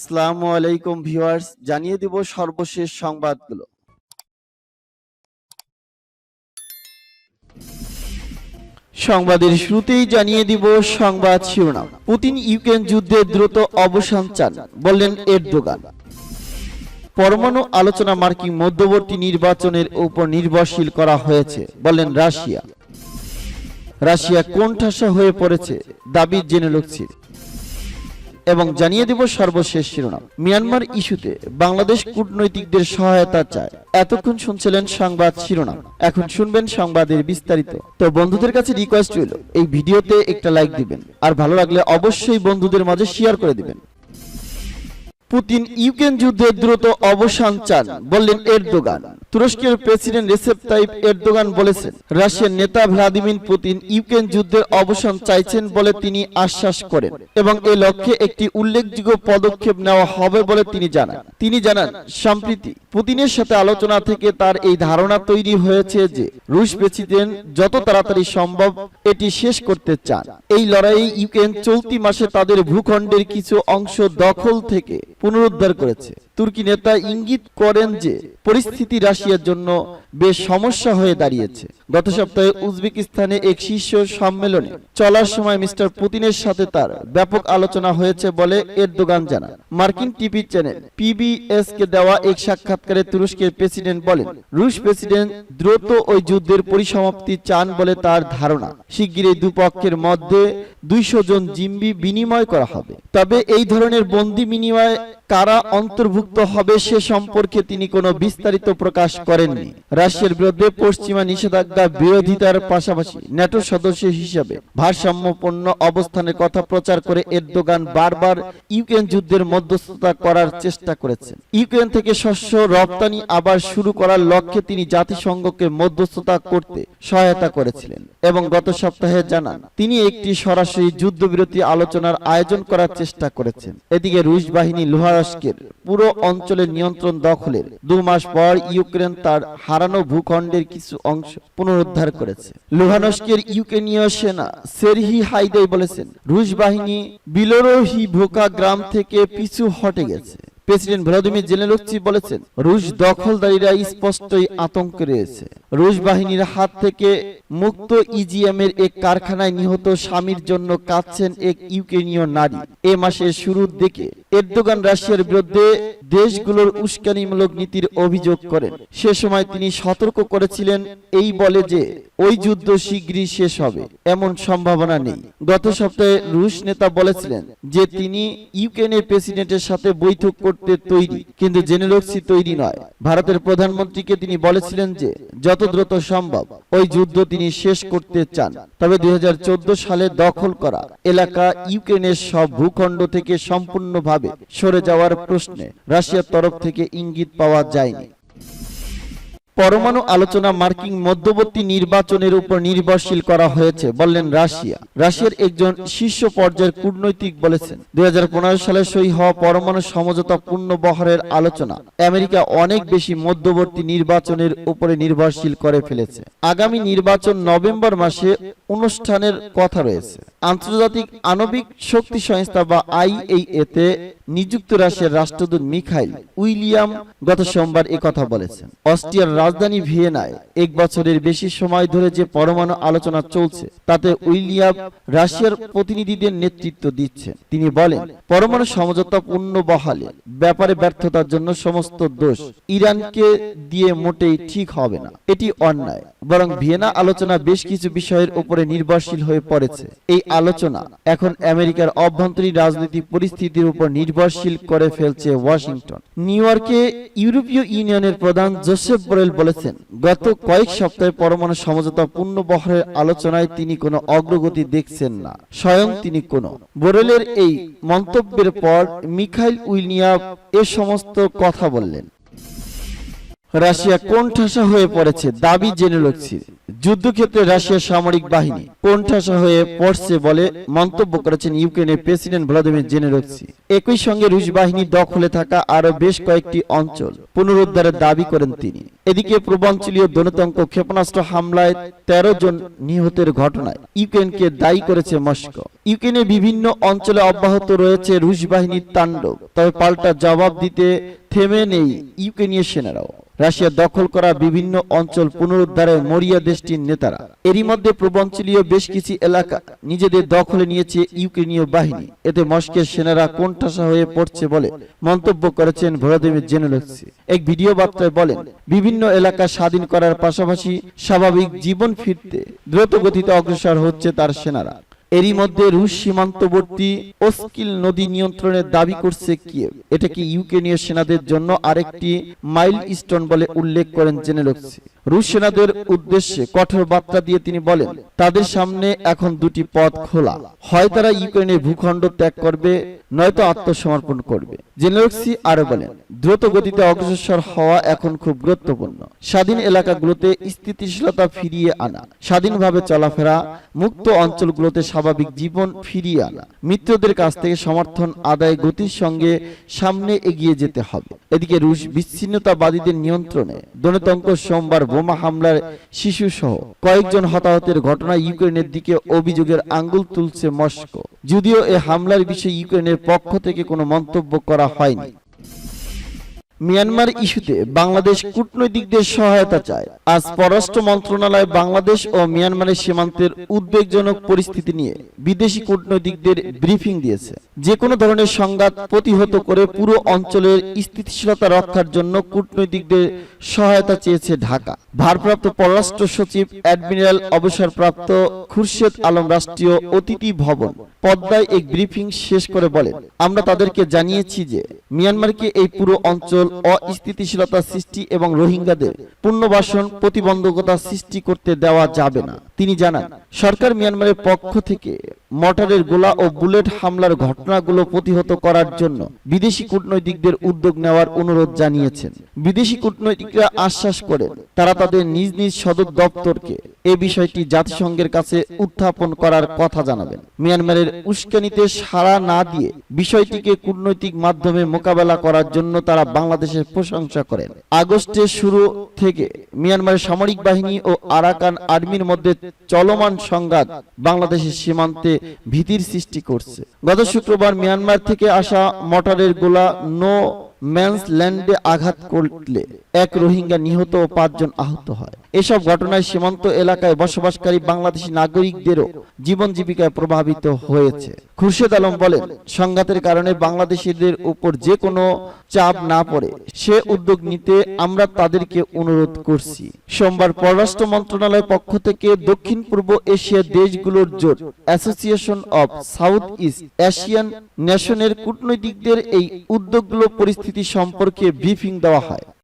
আসসালামু আলাইকুম ভিউয়ার্স, জানিয়ে দিব সর্বশেষ সংবাদগুলো। সংবাদের শুরুতেই জানিয়ে দিব সংবাদ শিরোনাম। পুতিন ইউক্রেন যুদ্ধে দ্রুত অবসান চান, বললেন এরদোগান। পরমাণু আলোচনা মার্কিন মধ্যবর্তী নির্বাচনের উপর নির্ভরশীল করা হয়েছে, বললেন রাশিয়া। রাশিয়া কোণঠাসা হয়ে পড়েছে, দাবি জেনেলক্সির। এবং জানিয়ে দেব সর্বশেষ শিরোনাম। মিয়ানমার ইস্যুতে বাংলাদেশ কূটনৈতিকদের সহায়তা চায়। এতক্ষণ শুনছিলেন সংবাদ শিরোনাম, এখন শুনবেন সংবাদের বিস্তারিত। তো বন্ধুদের কাছে রিকোয়েস্ট রইল, এই ভিডিওতে একটা লাইক দিবেন, আর ভালো লাগলে অবশ্যই বন্ধুদের মাঝে শেয়ার করে দিবেন। পুতিন ইউক্রেন যুদ্ধে দ্রুত অবসান চান, বললেন এরদোগান। তুরস্কের প্রেসিডেন্ট রেসেপ তাইপ এরদোগান বলেছেন, রাশিয়ার নেতা ভ্লাদিমির পুতিন ইউক্রেন যুদ্ধের অবসান চাইছেন বলে তিনি আশ্বাস করেন এবং এই লক্ষ্যে একটি উল্লেখযোগ্য পদক্ষেপ নেওয়া হবে বলে তিনি জানান সম্প্রতি পুতিনের সাথে আলোচনা থেকে তার এই ধারণা তৈরি হয়েছে যে রুশ প্রেসিডেন্ট যত তাড়াতাড়ি সম্ভব এটি শেষ করতে চান। এই লড়াইয়ে ইউক্রেন চলতি মাসে তাদের ভূখণ্ডের কিছু অংশ দখল থেকে পুনরুদ্ধার করেছে। তুর্কি নেতা ইঙ্গিত করেন যে পরিস্থিতি রাশিয়ার জন্য বেশ সমস্যা হয়ে দাঁড়িয়েছে। গত সপ্তাহে উজবেকিস্তানে এক শীর্ষ সম্মেলনে চলার সময় মিস্টার পুতিনের সাথে তার ব্যাপক আলোচনা হয়েছে বলে এরদোগান জানান। মার্কিন টিভি চ্যানেল পিবিএস কে দেওয়া এক সাক্ষাৎকারে তুরস্কের প্রেসিডেন্ট বলেন, রুশ প্রেসিডেন্ট দ্রুত ওই যুদ্ধের পরিসমাপ্তি চান বলে তার ধারণা। শিগগিরই দুপক্ষের মধ্যে 200 জন জিম্মি বিনিময় করা হবে। তবে এই ধরনের বন্দি বিনিময় কারা অন্তর্ভুক্ত হবে সে সম্পর্কে তিনি কোনো বিস্তারিত প্রকাশ করেননি। রাশিয়ার বিরুদ্ধে পশ্চিমা নিষেধাজ্ঞা বিরোধিতার পাশাপাশি ন্যাটো সদস্য হিসেবে ভারসাম্যপূর্ণ অবস্থানের কথা প্রচার করে এরদোগান বারবার ইউক্রেন যুদ্ধের মধ্যস্থতা করার চেষ্টা করেছেন। ইউক্রেন থেকে শস্য রপ্তানি আবার শুরু করার লক্ষ্যে তিনি জাতিসংঘকে মধ্যস্থতা করতে সহায়তা করেছিলেন এবং গত সপ্তাহে জানান তিনি একটি সরাসরি যুদ্ধবিরতি আলোচনার আয়োজন করার চেষ্টা করেছেন। এদিকে রুশ বাহিনী লুহানস্কের পুরো অঞ্চলের নিয়ন্ত্রণ দখলের 2 মাস পর ইউক্রেন তার হারানো ভূখণ্ডের কিছু অংশ পুনরুদ্ধার করেছে। লুহানস্কের ইউক্রেনীয় সেনা সেরহি হাইদাই বলেছেন, রুশ বাহিনী বিলোরোহিভোকা গ্রাম থেকে পিছু হটে গেছে। প্রেসিডেন্ট ভ্লাদিমির জেলেনস্কি বলেছেন, রুশ দখলদারীরা স্পষ্টই আতঙ্কে রয়েছে। রুশ বাহিনীর হাত থেকে মুক্ত ইজিএমের এক কারখানায় নিহত স্বামীর জন্য কাঁদছেন এক ইউক্রেনীয় নারী। এ মাসের শুরুর দিকে এরদোগান রাশিয়ার বিরুদ্ধে দেশগুলোর উস্কানিমূলক নীতির অভিযোগ করেন। সে সময় তিনি সতর্ক করেছিলেন এই বলে যে ওই যুদ্ধ শীঘ্রই শেষ হবে এমন সম্ভাবনা নেই। গত সপ্তাহে রুশ নেতা বলেছিলেন যে তিনি ইউক্রেনের প্রেসিডেন্টের সাথে বৈঠক করতে তৈরি, কিন্তু জেনেলক্সি তৈরি নয়। ভারতের প্রধানমন্ত্রীকে তিনি বলেছিলেন যে যত দ্রুত সম্ভব ওই যুদ্ধ তিনি শেষ করতে চান। তবে 2014 সালে দখল করা এলাকা ইউক্রেনের সব ভূখণ্ড থেকে সম্পূর্ণভাবে সরে যাওয়ার প্রশ্নে রাশিয়ার তরফ থেকে ইঙ্গিত পাওয়া যায়নি। পরমাণু আলোচনা মার্কিন মধ্যবর্তী নির্বাচনের উপর নির্ভরশীল করা হয়েছে, বললেন রাশিয়া। রাশিয়ার একজন শীর্ষ পর্যায়ের কূটনৈতিক বলেছেন, 2015 সালে সই হওয়া পরমাণু সমঝোতা পূর্ণবহারের আলোচনা আমেরিকা অনেক বেশি মধ্যবর্তী নির্বাচনের উপরে নির্ভরশীল করে ফেলেছে। আগামী নির্বাচন নভেম্বর মাসে অনুষ্ঠানের কথা রয়েছে। আন্তর্জাতিক আণবিক শক্তি সংস্থা বা IAEA তে নিযুক্ত রাশিয়ার রাষ্ট্রদূত মিখাইল উইলিয়াম গত সোমবার একথা বলেছেন। অস্ট্রিয়ার রাজধানী ভিয়েনায় 1 বছরের বেশি সময় ধরে যে পরমাণু আলোচনা চলছে তাতে উইলিয়াম রাশিয়ার প্রতিনিধিদের নেতৃত্ব দিচ্ছেন। তিনি বলেন, পরমাণু সমঝোতা পুনর্বহালের ব্যাপারে ব্যর্থতার জন্য সমস্ত দোষ ইরানকে দিয়ে মোটেই ঠিক হবে না, এটি অন্যায়। বরং ভিয়েনা আলোচনা বেশ কিছু বিষয়ের উপরে নির্ভরশীল হয়ে পড়েছে। এই আলোচনা এখন আমেরিকার অভ্যন্তরীণ রাজনৈতিক পরিস্থিতির উপর নির্ভরশীল করে ফেলছে ওয়াশিংটন। নিউ ইয়র্কে ইউরোপীয় ইউনিয়নের প্রধান জোসেফ বোরেল বলেছেন, গত কয়েক সপ্তাহে পরমাণু সমঝোতা পূর্ণবহালের আলোচনায় তিনি কোনো অগ্রগতি দেখছেন না, স্বয়ং তিনি কোনো। বোরেলের এই মন্তব্যের পর মিখাইল উইলিয়াম এ সমস্ত কথা বললেন। রাশিয়া কোণঠাসা হয়ে পড়েছে, দাবি জেনেলক্সির। যুদ্ধক্ষেত্রে রাশিয়ার সামরিক বাহিনী কোণঠাসা হয়ে পড়ছে বলে মন্তব্য করেছেন ইউক্রেনের প্রেসিডেন্ট ভ্লাদিমির জেলেনস্কি। একই সঙ্গে রুশ বাহিনী দখলে থাকা আরো বেশ কয়েকটি অঞ্চল পুনরুদ্ধারের দাবি করেন তিনি। এদিকে পূর্বাঞ্চলীয় দনতঙ্ক ক্ষেপণাস্ত্র হামলায় 13 জন নিহতের ঘটনায় ইউক্রেনকে দায়ী করেছে মস্কো। ইউক্রেনের বিভিন্ন অঞ্চলে অব্যাহত রয়েছে রুশ বাহিনীর তাণ্ডব, তবে পাল্টা জবাব দিতে থেমে নেই ইউক্রেনীয় সেনারাও। রাশিয়া দখল করা বিভিন্ন অঞ্চল পুনরুদ্ধারে মরিয়া দেশটির নেতারা। এরই মধ্যে পূর্বাঞ্চলীয় বেশ কিছু এলাকা নিজেদের দখলে নিয়েছে ইউক্রেনীয় বাহিনী। এতে মস্কোর সেনারা কোণঠাসা হয়ে পড়ছে বলে মন্তব্য করেছেন ভ্লাদিমির জেলেনস্কি। এক ভিডিও বার্তায় বলেন, বিভিন্ন এলাকা স্বাধীন করার পাশাপাশি স্বাভাবিক জীবন ফিরতে দ্রুত গতিতে অগ্রসর হচ্ছে তার সেনারা। এরই মধ্যে রুশ সীমান্তবর্তী ওস্কিল নদী নিয়ন্ত্রণের দাবি করছে কিয়েভ। এটাকে ইউক্রেনীয় সেনাদের জন্য আরেকটি মাইলস্টোন বলে উল্লেখ করেন জেলেনস্কি। রুশ সেনাদের উদ্দেশ্যে কঠোর বার্তা দিয়ে তিনি বলেন, তাদের সামনে এখন দুটি পথ খোলা, হয় তারা ইউক্রেনের ভূখণ্ড ত্যাগ করবে, নয়তো আত্মসমর্পণ করবে। জেলেনস্কি আরো বলেন, দ্রুত গতিতে অগ্রসর হওয়া এখন খুব গুরুত্বপূর্ণ। স্বাধীন এলাকাগুলোতে স্থিতিশীলতা ফিরিয়ে আনা, স্বাধীনভাবে চলাফেরা, মুক্ত অঞ্চলগুলোতে স্বাভাবিক জীবন ফিরিয়ে আনা, মিত্রদের কাছ থেকে সমর্থন আদায় গতির সঙ্গে সামনে এগিয়ে যেতে হবে। এদিকে রুশ বিচ্ছিন্নতাবাদীদের নিয়ন্ত্রণে দনতঙ্ক সোমবার বোমা হামলার শিশু সহ কয়েকজন হতাহতের ঘটনায় ইউক্রেনের দিকে অভিযোগের আঙ্গুল তুলছে মস্কো। যদিও এ হামলার বিষয়ে ইউক্রেনের পক্ষ থেকে কোনো মন্তব্য করা হয়নি। মিয়ানমার ইস্যুতে বাংলাদেশ কূটনৈতিকদের সহায়তা চায়। আজ পররাষ্ট্র মন্ত্রণালয় বাংলাদেশ ও মিয়ানমারের সীমান্তের উদ্বেগজনক পরিস্থিতি নিয়ে বিদেশি কূটনৈতিকদের ব্রিফিং দিয়েছে। যে কোনো ধরনের সংঘাত প্রতিহত করে পুরো অঞ্চলের স্থিতিশীলতা রক্ষার জন্য কূটনৈতিকদের সহায়তা চেয়েছে ঢাকা। ভারপ্রাপ্ত পররাষ্ট্র সচিব অ্যাডমিরাল অবসরপ্রাপ্ত খুরশেদ আলম রাষ্ট্রীয় অতিথি ভবন পদ্মায় এক ব্রিফিং শেষ করে বলেন, আমরা তাদেরকে জানিয়েছি যে মিয়ানমারকে এই পুরো অঞ্চল অস্থিতিশীলতা সৃষ্টি এবং রোহিঙ্গাদের পুনর্বাসন প্রতিবন্ধকতা সৃষ্টি করতে দেওয়া যাবে না। তিনি জানান, সরকার মিয়ানমারের পক্ষ থেকে মর্টারের গোলা ও বুলেট হামলার ঘটনাগুলো প্রতিহত করার জন্য বিদেশি কূটনৈতিকদের উদ্যোগ নেওয়ার অনুরোধ জানিয়েছেন। বিদেশি কূটনৈতিকরা আশ্বাস করেন, তারা তাদের নিজ নিজ সদর দপ্তরকে এই বিষয়টি জাতিসংঘের কাছে উত্থাপন করার কথা জানাবেন। মিয়ানমারের উস্কানিতে সাড়া না দিয়ে বিষয়টিকে কূটনৈতিক মাধ্যমে মোকাবেলা করার জন্য তারা বাংলাদেশের প্রশংসা করেন। আগস্টের শুরু থেকে মিয়ানমারের সামরিক বাহিনী ও আরাকান আর্মির মধ্যে চলমান সংঘাত বাংলাদেশের সীমান্তে ভীতির সৃষ্টি করছে। গত শুক্রবার মিয়ানমার থেকে আসা মর্টারের গোলা নো ম্যানস ল্যান্ডে আঘাত করলে এক রোহিঙ্গা নিহত ও 5 জন আহত হয়। এসব ঘটনায় সীমান্ত এলাকায় বসবাসকারী বাংলাদেশি নাগরিকদেরও জীবন জীবিকায় প্রভাবিত হয়েছে। খুরশেদ আলম বলেন, সংঘাতের কারণে বাংলাদেশিদের উপর যে কোনো চাপ না পড়ে সে উদ্যোগ নিতে আমরা তাদেরকে অনুরোধ করছি। সোমবার পররাষ্ট্র মন্ত্রণালয়ের পক্ষ থেকে দক্ষিণ পূর্ব এশিয়ার দেশগুলোর জোট Association of South East Asian নেশনের কূটনৈতিকদের এই উদ্যোগগুলো পরিস্থিতি সম্পর্কে ব্রিফিং দেওয়া হয়।